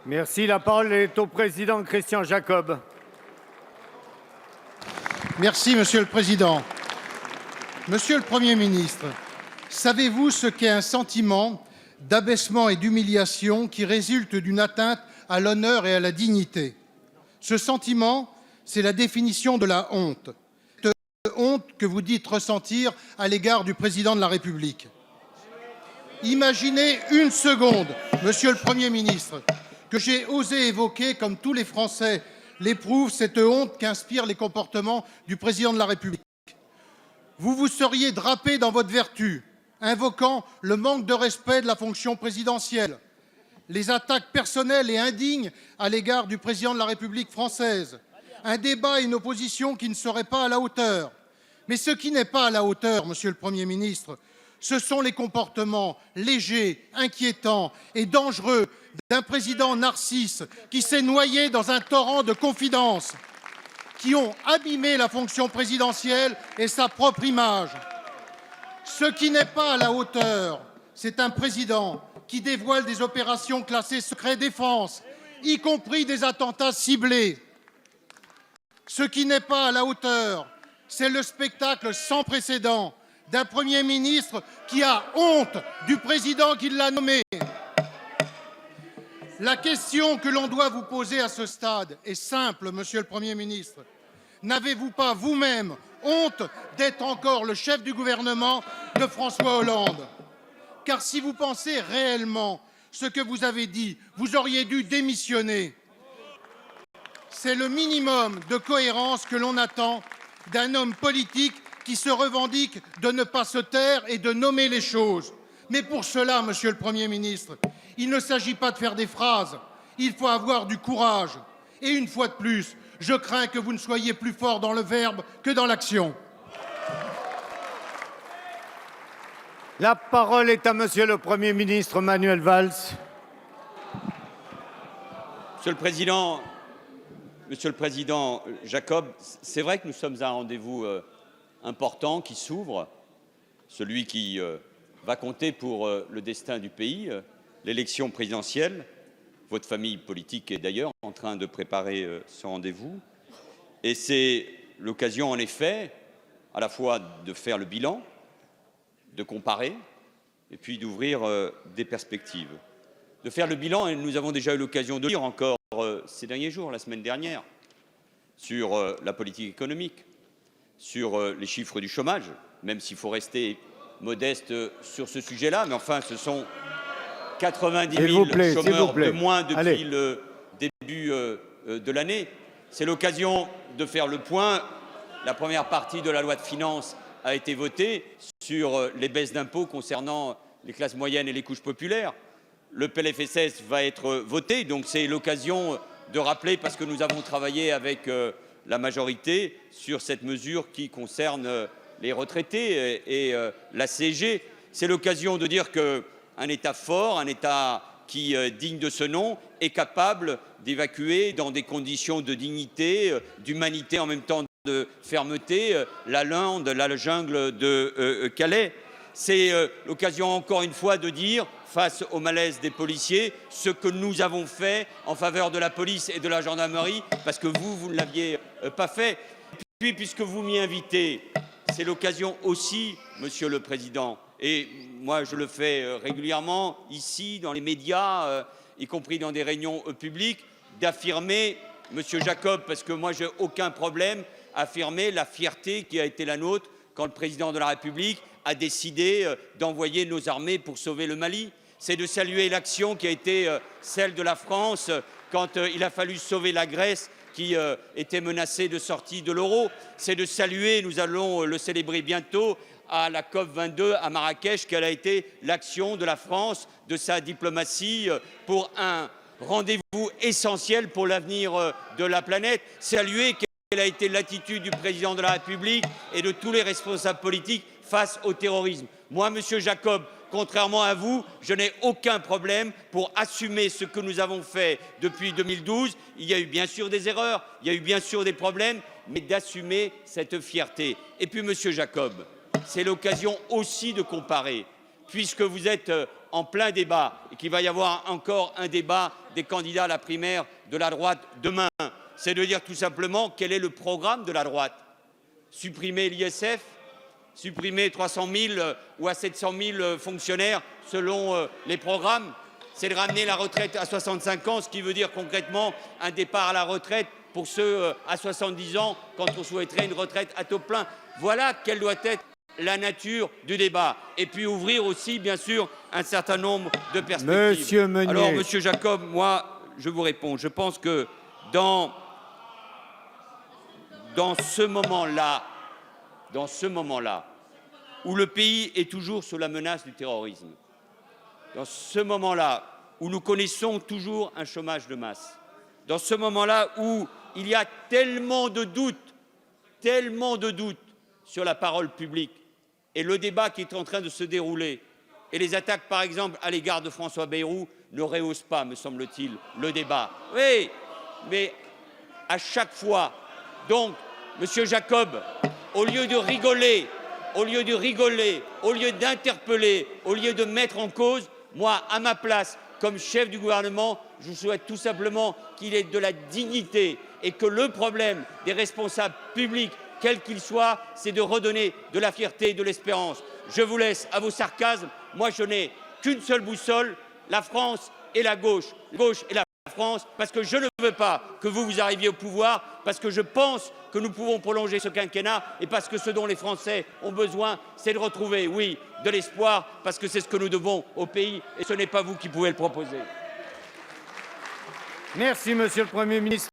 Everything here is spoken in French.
Merci. La parole est au président Christian Jacob. Merci, Monsieur le Président. Monsieur le Premier ministre, savez-vous ce qu'est un sentiment d'abaissement et d'humiliation qui résulte d'une atteinte à l'honneur et à la dignité? Ce sentiment, c'est la définition de la honte. Cette honte que vous dites ressentir à l'égard du Président de la République. Imaginez une seconde, Monsieur le Premier ministre, que j'ai osé évoquer, comme tous les Français l'éprouvent, cette honte qu'inspirent les comportements du Président de la République. Vous vous seriez drapé dans votre vertu, invoquant le manque de respect de la fonction présidentielle, les attaques personnelles et indignes à l'égard du Président de la République française, un débat et une opposition qui ne seraient pas à la hauteur. Mais ce qui n'est pas à la hauteur, Monsieur le Premier ministre, ce sont les comportements légers, inquiétants et dangereux d'un président narcisse qui s'est noyé dans un torrent de confidences qui ont abîmé la fonction présidentielle et sa propre image. Ce qui n'est pas à la hauteur, c'est un président qui dévoile des opérations classées secret défense, y compris des attentats ciblés. Ce qui n'est pas à la hauteur, c'est le spectacle sans précédent d'un Premier ministre qui a honte du président qui l'a nommé. La question que l'on doit vous poser à ce stade est simple, Monsieur le Premier ministre. N'avez-vous pas vous-même honte d'être encore le chef du gouvernement de François Hollande? Car si vous pensez réellement ce que vous avez dit, vous auriez dû démissionner. C'est le minimum de cohérence que l'on attend d'un homme politique qui se revendique de ne pas se taire et de nommer les choses. Mais pour cela, Monsieur le Premier ministre, il ne s'agit pas de faire des phrases, il faut avoir du courage. Et une fois de plus, je crains que vous ne soyez plus fort dans le verbe que dans l'action. La parole est à Monsieur le Premier ministre Manuel Valls. Monsieur le Président Jacob, c'est vrai que nous sommes à un rendez-vous important qui s'ouvre, celui qui va compter pour le destin du pays, l'élection présidentielle. Votre famille politique est d'ailleurs en train de préparer ce rendez-vous. Et c'est l'occasion, en effet, à la fois de faire le bilan, de comparer, et puis d'ouvrir des perspectives. De faire le bilan, et nous avons déjà eu l'occasion de le dire encore ces derniers jours, la semaine dernière, sur la politique économique, sur les chiffres du chômage, même s'il faut rester modeste sur ce sujet-là, mais enfin, ce sont 90 000 chômeurs de moins depuis le début de l'année. C'est l'occasion de faire le point. La première partie de la loi de finances a été votée sur les baisses d'impôts concernant les classes moyennes et les couches populaires. Le PLFSS va être voté, donc c'est l'occasion de rappeler, parce que nous avons travaillé avec la majorité sur cette mesure qui concerne les retraités et la CSG. C'est l'occasion de dire qu'un État fort, un État qui, digne de ce nom, est capable d'évacuer dans des conditions de dignité, d'humanité, en même temps de fermeté, la lande, la jungle de Calais. C'est l'occasion, encore une fois, de dire, face au malaise des policiers, ce que nous avons fait en faveur de la police et de la gendarmerie, parce que vous ne l'aviez pas fait. Et puis, puisque vous m'y invitez, c'est l'occasion aussi, Monsieur le Président, et moi je le fais régulièrement ici, dans les médias, y compris dans des réunions publiques, d'affirmer, Monsieur Jacob, parce que moi j'ai aucun problème, affirmer la fierté qui a été la nôtre quand le Président de la République a décidé d'envoyer nos armées pour sauver le Mali. C'est de saluer l'action qui a été celle de la France quand il a fallu sauver la Grèce qui était menacée de sortie de l'euro. C'est de saluer, nous allons le célébrer bientôt, à la COP22 à Marrakech, quelle a été l'action de la France, de sa diplomatie pour un rendez-vous essentiel pour l'avenir de la planète. Saluer quelle a été l'attitude du Président de la République et de tous les responsables politiques face au terrorisme. Moi, Monsieur Jacob, contrairement à vous, je n'ai aucun problème pour assumer ce que nous avons fait depuis 2012. Il y a eu bien sûr des erreurs, il y a eu bien sûr des problèmes, mais d'assumer cette fierté. Et puis, Monsieur Jacob, c'est l'occasion aussi de comparer, puisque vous êtes en plein débat et qu'il va y avoir encore un débat des candidats à la primaire de la droite demain, c'est de dire tout simplement quel est le programme de la droite. Supprimer l'ISF, supprimer 300 000 ou à 700 000 fonctionnaires selon les programmes, c'est de ramener la retraite à 65 ans, ce qui veut dire concrètement un départ à la retraite pour ceux à 70 ans quand on souhaiterait une retraite à taux plein. Voilà quelle doit être la nature du débat. Et puis ouvrir aussi, bien sûr, un certain nombre de perspectives. Monsieur Meunier. Alors, Monsieur Jacob, moi, je vous réponds. Je pense que dans ce moment-là, où le pays est toujours sous la menace du terrorisme, dans ce moment-là où nous connaissons toujours un chômage de masse, dans ce moment-là où il y a tellement de doutes sur la parole publique et le débat qui est en train de se dérouler et les attaques, par exemple, à l'égard de François Bayrou ne rehaussent pas, me semble-t-il, le débat. Oui, mais à chaque fois, donc, Monsieur Jacob, au lieu de rigoler, au lieu d'interpeller, au lieu de mettre en cause, moi, à ma place, comme chef du gouvernement, je souhaite tout simplement qu'il y ait de la dignité et que le problème des responsables publics, quels qu'ils soient, c'est de redonner de la fierté et de l'espérance. Je vous laisse à vos sarcasmes. Moi, je n'ai qu'une seule boussole, la France et la gauche et la France, parce que je ne veux pas que vous arriviez au pouvoir, parce que je pense que nous pouvons prolonger ce quinquennat et parce que ce dont les Français ont besoin, c'est de retrouver, oui, de l'espoir, parce que c'est ce que nous devons au pays et ce n'est pas vous qui pouvez le proposer. Merci, Monsieur le Premier ministre.